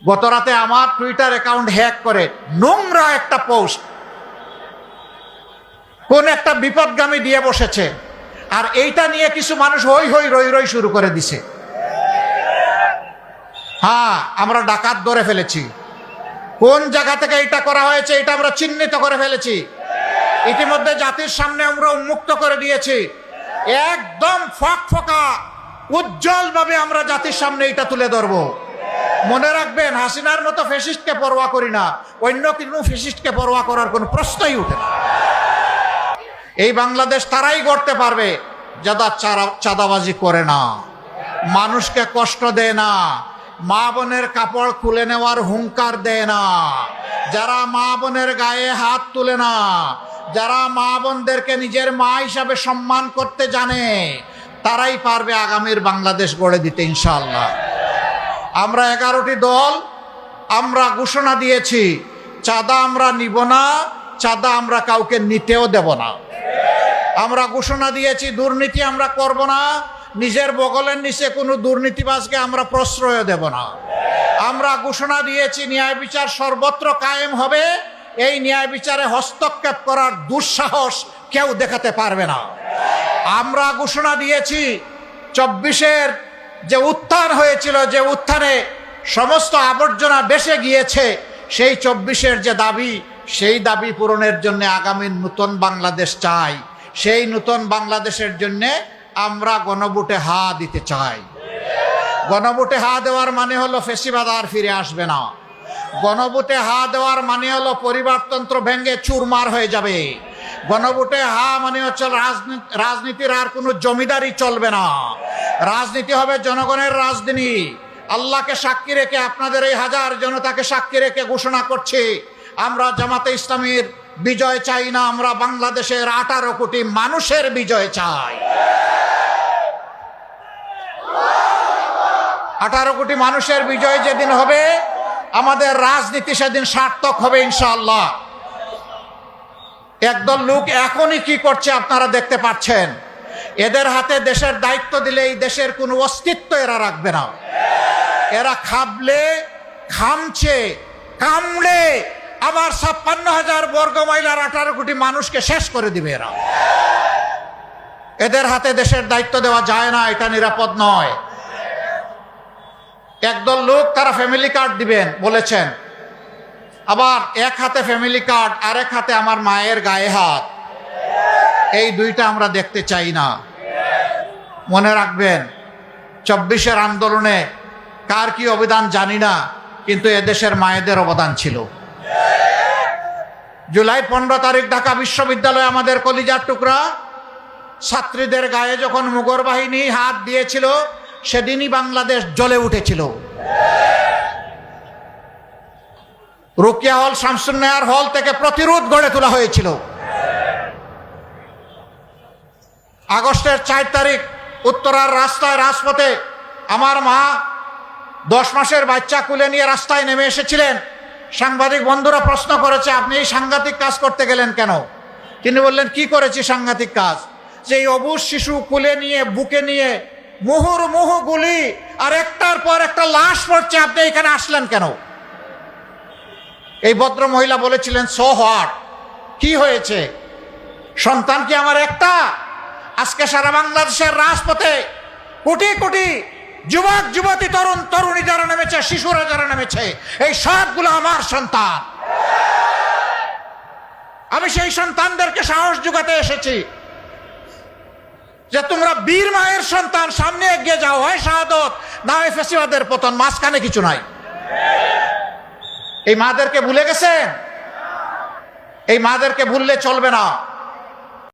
গতরাতে আমার Twitter account hack করে নোংরা একটা পোস্ট কোন একটা বিপদগামী দিয়ে বসেছে, আর এইটা নিয়ে কিছু মানুষ হই হই রই রই শুরু করে দিছে। হ্যাঁ, আমরা ডাকাত ধরে ফেলেছি। কোন জায়গা থেকে এটা করা হয়েছে এটা আমরা চিহ্নিত করে ফেলেছি। ইতিমধ্যে জাতির সামনে আমরা উন্মুক্ত করে দিয়েছি। একদম ফকফকা উজ্জ্বল ভাবে আমরা জাতির সামনে এটা তুলে ধরবো। মনে রাখবেন, হাসিনার মতো ফ্যাসিস্টকে পরোয়া করি না, অন্য কোনো ফ্যাসিস্টকে পরোয়া করার কোনো প্রশ্নই উঠে না। এই বাংলাদেশ তারাই গড়তে পারবে যারা চাঁদাবাজি করে না, মানুষকে কষ্ট দেয় না, মা বোনের কাপড় খুলে নেওয়ার হুঙ্কার দেয় না, যারা মা বোনের গায়ে হাত তুলে না, যারা মা বোনদেরকে নিজের মা হিসাবে সম্মান করতে জানে, তারাই পারবে আগামীর বাংলাদেশ গড়ে দিতে ইনশাআল্লাহ। আমরা 11টি দল আমরা ঘোষণা দিয়েছি, চাঁদা আমরা নিব না, চাঁদা আমরা কাউকে নিতেও দেব না। আমরা ঘোষণা দিয়েছি দুর্নীতি আমরা করব না, নিজের বগলের নিচে কোনো দুর্নীতিবাজকে আমরা প্রশ্রয় দেব না। আমরা ঘোষণা দিয়েছি ন্যায় বিচার সর্বত্র কায়েম হবে, এই ন্যায় বিচারে হস্তক্ষেপ করার দুঃসাহস কেউ দেখাতে পারবে না। আমরা ঘোষণা দিয়েছি 24-এর যে উত্থান হয়েছিল, যে উত্থানে সমস্ত আবর্জনা বেসে গিয়েছে, সেই 24-এর যে দাবি, সেই দাবি পূরণের জন্য আগামী নতুন বাংলাদেশ চাই। সেই নতুন বাংলাদেশের জন্য আমরা গণভোটে হা দিতে চাই। গণভোটে হা দেওয়ার মানে হলো ফ্যাসিবাদ আর ফিরে আসবে না। গণভোটে হা দেওয়ার মানে হলো পরিবারতন্ত্র ভেঙে চুরমার হয়ে যাবে। গণভোটে হা মানে হচ্ছে রাজনীতির আর কোনো জমিদারি চলবে না, রাজনীতি হবে জনগণের রাজনীতি। আল্লাহকে সাক্ষী রেখে, আপনাদের এই হাজার জনতাকে সাক্ষী রেখে ঘোষণা করছি, আমরা জামাতে ইসলামীর বিজয় চাই না, আমরা বাংলাদেশের 18 কোটি মানুষের বিজয় চাই। 18 কোটি মানুষের বিজয় যেদিন হবে, আমাদের রাজনীতি সেদিন সার্থক হবে ইনশাআল্লাহ। একদল লোক এখনই কি করছে আপনারা দেখতে পাচ্ছেন। এদের হাতে দেশের দায়িত্ব দিলে এই দেশের কোনো অস্তিত্ব এরা রাখবে না। এরা খাবলে, খামছে, কামড়ে আবার 56,000 বর্গ মাইলার 18 কোটি মানুষকে শেষ করে দিবে এরা। এদের হাতে দেশের দায়িত্ব দেওয়া যায় না, এটা নিরাপদ নয়। একদল লোক তারা ফ্যামিলি কার্ড দিবেন বলেছেন, আবার এক হাতে ফ্যামিলি কার্ড, আরেক হাতে আমার মায়ের গায়ে হাত। এই দুইটা আমরা দেখতে চাই না। মনে রাখবেন, 24-এর আন্দোলনে কার কি অবদান জানি না, কিন্তু এদেশের মায়েদের অবদান ছিল। জুলাই 15 তারিখ ঢাকা বিশ্ববিদ্যালয়ে আমাদের কলিজার টুকরা ছাত্রীদের গায়ে যখন মুগর বাহিনী হাত দিয়েছিল, সেদিনই বাংলাদেশ জ্বলে উঠেছিল। রোকেয়া হল, শামসুন্নাহার হল থেকে প্রতিরোধ গড়ে তোলা হয়েছিল। আগস্টের 4 তারিখ উত্তরার রাস্তায়, রাজপথে আমার মা 10 মাসের বাচ্চা কুলে নিয়ে রাস্তায় নেমে এসেছিলেন। সাংবাদিক বন্ধুরা প্রশ্ন করেছে, আপনি এই সাংঘাতিক কাজ করতে গেলেন কেন? তিনি বললেন, কি করেছি সাংঘাতিক কাজ? যে এই অবুঝ শিশু কুলে নিয়ে, বুকে নিয়ে মুহুর্মুহু গুলি, আর একটার পর একটা লাশ পড়ছে, আপনি এখানে আসলেন কেন? এই ভদ্র মহিলা বলেছিলেন, সো হোয়াট, কি হয়েছে? সন্তান কি আমার একটা? আজকে সারা বাংলাদেশের রাজপথে কোটি কোটি যুবক যুবতী, তরুণ তরুণী যারা নেমেছে, শিশুরা যারা নেমেছে, এই সবগুলো আমার সন্তান। আমি সেই সন্তানদেরকে সাহস যোগাতে এসেছি যে তোমরা বীর মায়ের সন্তান, সামনে এগিয়ে যাও, হয় শাহাদত না হয় ফ্যাসিবাদের পতন, মাঝখানে কিছু নাই। এই মাদেরকে ভুলে গেছেন? এই মাদেরকে ভুললে চলবে না।